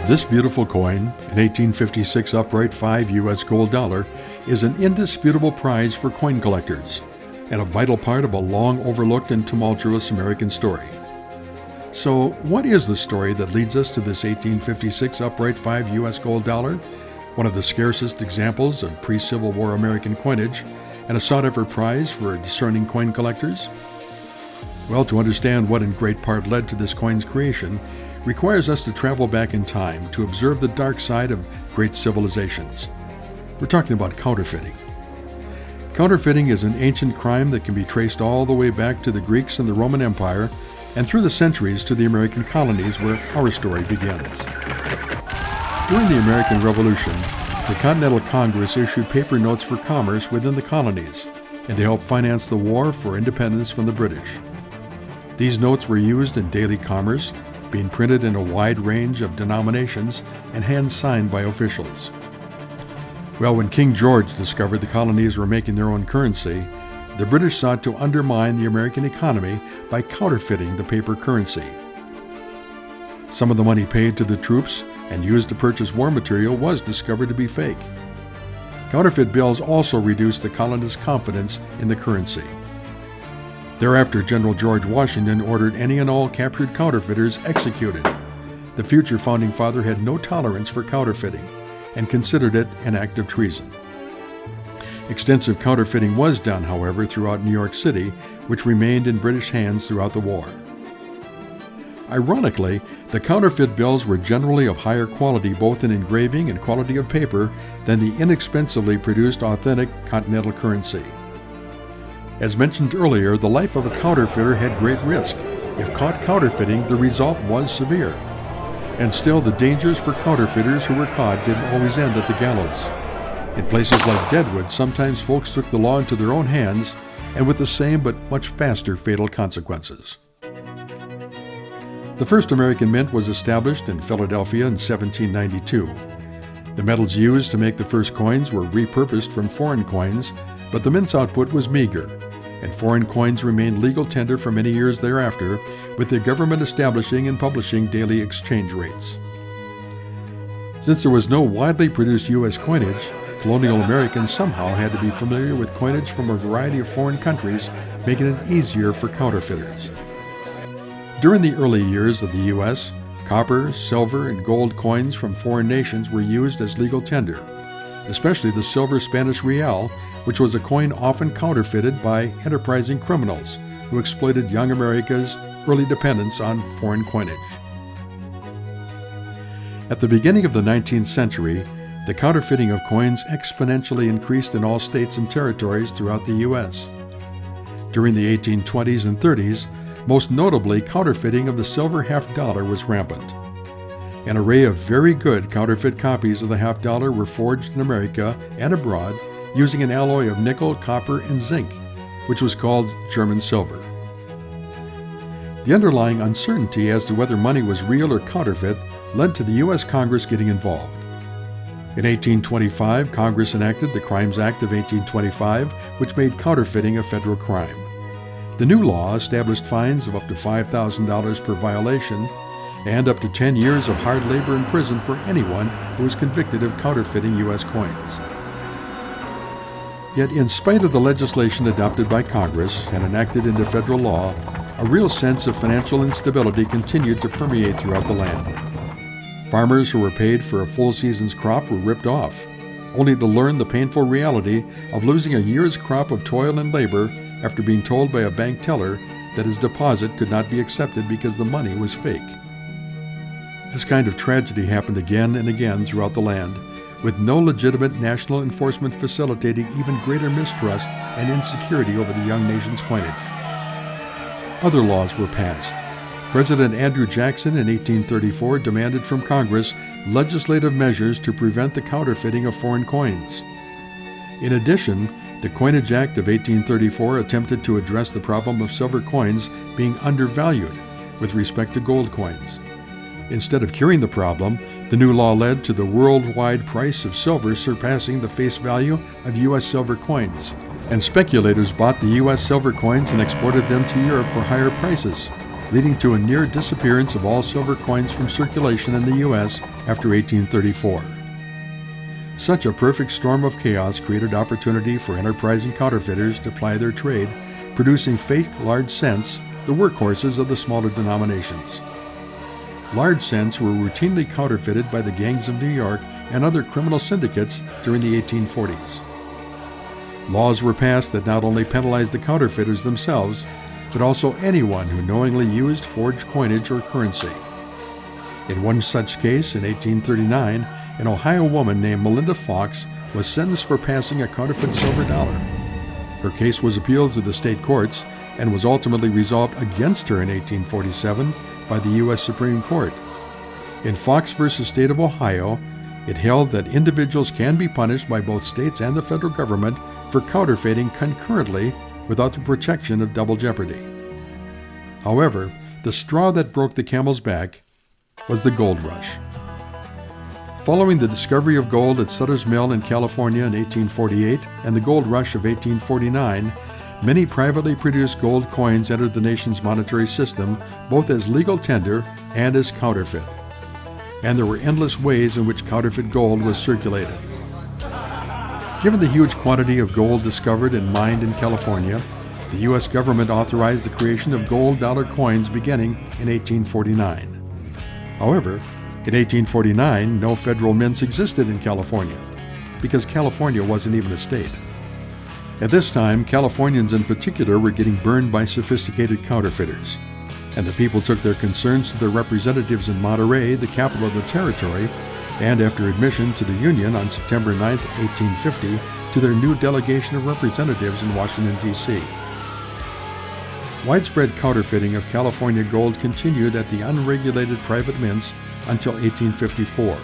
This beautiful coin, an 1856 upright 5 U.S. gold dollar, is an indisputable prize for coin collectors and a vital part of a long overlooked and tumultuous American story. So, what is the story that leads us to this 1856 upright 5 U.S. gold dollar, one of the scarcest examples of pre-Civil War American coinage and a sought-after prize for discerning coin collectors? Well, to understand what in great part led to this coin's creation requires us to travel back in time to observe the dark side of great civilizations. We're talking about counterfeiting. Counterfeiting is an ancient crime that can be traced all the way back to the Greeks and the Roman Empire and through the centuries to the American colonies where our story begins. During the American Revolution, the Continental Congress issued paper notes for commerce within the colonies and to help finance the war for independence from the British. These notes were used in daily commerce, being printed in a wide range of denominations and hand-signed by officials. Well, when King George discovered the colonies were making their own currency, the British sought to undermine the American economy by counterfeiting the paper currency. Some of the money paid to the troops and used to purchase war material was discovered to be fake. Counterfeit bills also reduced the colonists' confidence in the currency. Thereafter, General George Washington ordered any and all captured counterfeiters executed. The future founding father had no tolerance for counterfeiting and considered it an act of treason. Extensive counterfeiting was done, however, throughout New York City, which remained in British hands throughout the war. Ironically, the counterfeit bills were generally of higher quality both in engraving and quality of paper than the inexpensively produced authentic continental currency. As mentioned earlier, the life of a counterfeiter had great risk. If caught counterfeiting, the result was severe. And still, the dangers for counterfeiters who were caught didn't always end at the gallows. In places like Deadwood, sometimes folks took the law into their own hands, and with the same but much faster fatal consequences. The first American mint was established in Philadelphia in 1792. The metals used to make the first coins were repurposed from foreign coins, but the mint's output was meager, and foreign coins remained legal tender for many years thereafter, with the government establishing and publishing daily exchange rates. Since there was no widely produced U.S. coinage, colonial Americans somehow had to be familiar with coinage from a variety of foreign countries, making it easier for counterfeiters. During the early years of the U.S., copper, silver, and gold coins from foreign nations were used as legal tender, especially the silver Spanish real, which was a coin often counterfeited by enterprising criminals who exploited young America's early dependence on foreign coinage. At the beginning of the 19th century, the counterfeiting of coins exponentially increased in all states and territories throughout the U.S. During the 1820s and 30s, most notably, counterfeiting of the silver half-dollar was rampant. An array of very good counterfeit copies of the half-dollar were forged in America and abroad using an alloy of nickel, copper, and zinc, which was called German silver. The underlying uncertainty as to whether money was real or counterfeit led to the U.S. Congress getting involved. In 1825, Congress enacted the Crimes Act of 1825, which made counterfeiting a federal crime. The new law established fines of up to $5,000 per violation and up to 10 years of hard labor in prison for anyone who was convicted of counterfeiting U.S. coins. Yet, in spite of the legislation adopted by Congress and enacted into federal law, a real sense of financial instability continued to permeate throughout the land. Farmers who were paid for a full season's crop were ripped off, only to learn the painful reality of losing a year's crop of toil and labor after being told by a bank teller that his deposit could not be accepted because the money was fake. This kind of tragedy happened again and again throughout the land, with no legitimate national enforcement facilitating even greater mistrust and insecurity over the young nation's coinage. Other laws were passed. President Andrew Jackson in 1834 demanded from Congress legislative measures to prevent the counterfeiting of foreign coins. In addition, the Coinage Act of 1834 attempted to address the problem of silver coins being undervalued with respect to gold coins. Instead of curing the problem, the new law led to the worldwide price of silver surpassing the face value of U.S. silver coins, and speculators bought the U.S. silver coins and exported them to Europe for higher prices, leading to a near disappearance of all silver coins from circulation in the U.S. after 1834. Such a perfect storm of chaos created opportunity for enterprising counterfeiters to ply their trade, producing fake large cents, the workhorses of the smaller denominations. Large cents were routinely counterfeited by the gangs of New York and other criminal syndicates during the 1840s. Laws were passed that not only penalized the counterfeiters themselves, but also anyone who knowingly used forged coinage or currency. In one such case, in 1839, an Ohio woman named Melinda Fox was sentenced for passing a counterfeit silver dollar. Her case was appealed to the state courts and was ultimately resolved against her in 1847 by the U.S. Supreme Court. In Fox v. State of Ohio, it held that individuals can be punished by both states and the federal government for counterfeiting concurrently without the protection of double jeopardy. However, the straw that broke the camel's back was the gold rush. Following the discovery of gold at Sutter's Mill in California in 1848 and the gold rush of 1849, many privately produced gold coins entered the nation's monetary system both as legal tender and as counterfeit. And there were endless ways in which counterfeit gold was circulated. Given the huge quantity of gold discovered and mined in California, the U.S. government authorized the creation of gold dollar coins beginning in 1849. However, in 1849, no federal mints existed in California, because California wasn't even a state. At this time, Californians in particular were getting burned by sophisticated counterfeiters, and the people took their concerns to their representatives in Monterey, the capital of the territory, and after admission to the Union on September 9, 1850, to their new delegation of representatives in Washington, D.C. Widespread counterfeiting of California gold continued at the unregulated private mints until 1854,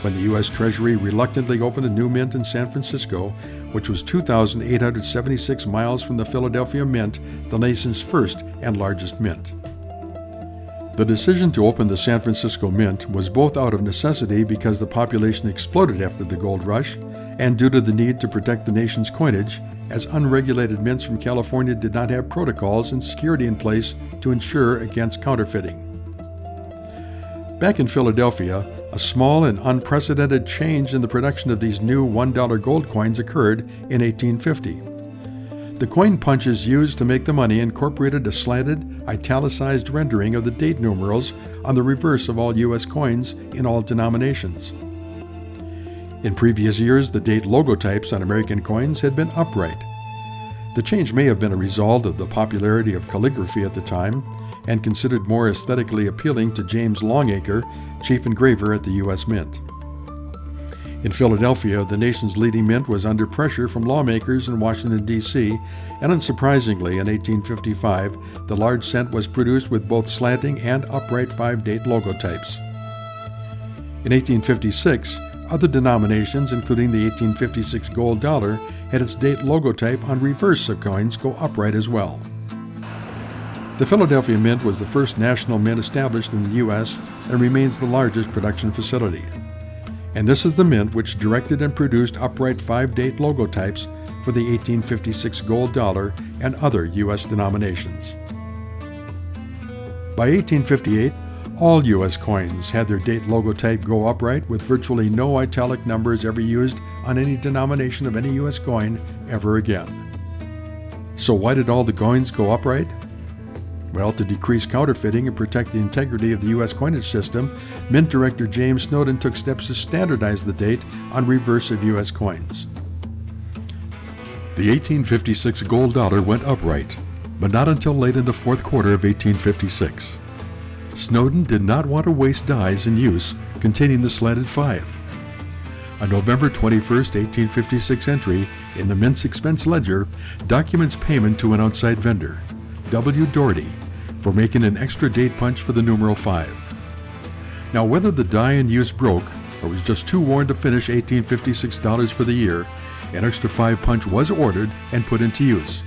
when the U.S. Treasury reluctantly opened a new mint in San Francisco, which was 2,876 miles from the Philadelphia Mint, the nation's first and largest mint. The decision to open the San Francisco Mint was both out of necessity because the population exploded after the gold rush, and due to the need to protect the nation's coinage, as unregulated mints from California did not have protocols and security in place to ensure against counterfeiting. Back in Philadelphia, a small and unprecedented change in the production of these new $1 gold coins occurred in 1850. The coin punches used to make the money incorporated a slanted, italicized rendering of the date numerals on the reverse of all U.S. coins in all denominations. In previous years, the date logotypes on American coins had been upright. The change may have been a result of the popularity of calligraphy at the time, and considered more aesthetically appealing to James Longacre, chief engraver at the U.S. Mint. In Philadelphia, the nation's leading mint was under pressure from lawmakers in Washington, D.C., and unsurprisingly, in 1855, the large cent was produced with both slanting and upright 5-date logotypes. In 1856, other denominations, including the 1856 gold dollar, had its date logotype on reverse of coins go upright as well. The Philadelphia Mint was the first national mint established in the U.S. and remains the largest production facility. And this is the mint which directed and produced upright 5-date logotypes for the 1856 gold dollar and other U.S. denominations. By 1858, all U.S. coins had their date logotype go upright with virtually no italic numbers ever used on any denomination of any U.S. coin ever again. So why did all the coins go upright? Well, to decrease counterfeiting and protect the integrity of the U.S. coinage system, Mint Director James Snowden took steps to standardize the date on reverse of U.S. coins. The 1856 gold dollar went upright, but not until late in the fourth quarter of 1856. Snowden did not want to waste dies in use containing the slanted 5. A November 21, 1856 entry in the Mint's expense ledger documents payment to an outside vendor, W. Doherty, for making an extra date punch for the numeral 5. Now, whether the die in use broke or was just too worn to finish $1856 for the year, an extra 5 punch was ordered and put into use,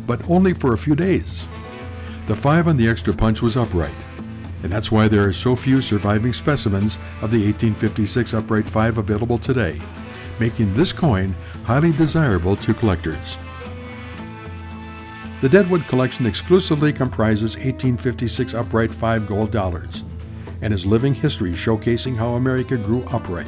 but only for a few days. The 5 on the extra punch was upright, and that's why there are so few surviving specimens of the 1856 upright 5 available today, making this coin highly desirable to collectors. The Deadwood Collection exclusively comprises 1856 upright 5 gold dollars and is living history showcasing how America grew upright.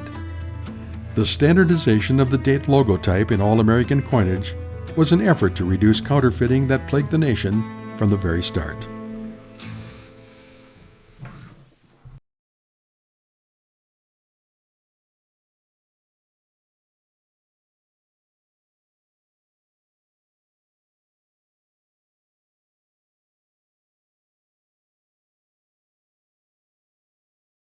The standardization of the date logotype in all American coinage was an effort to reduce counterfeiting that plagued the nation from the very start.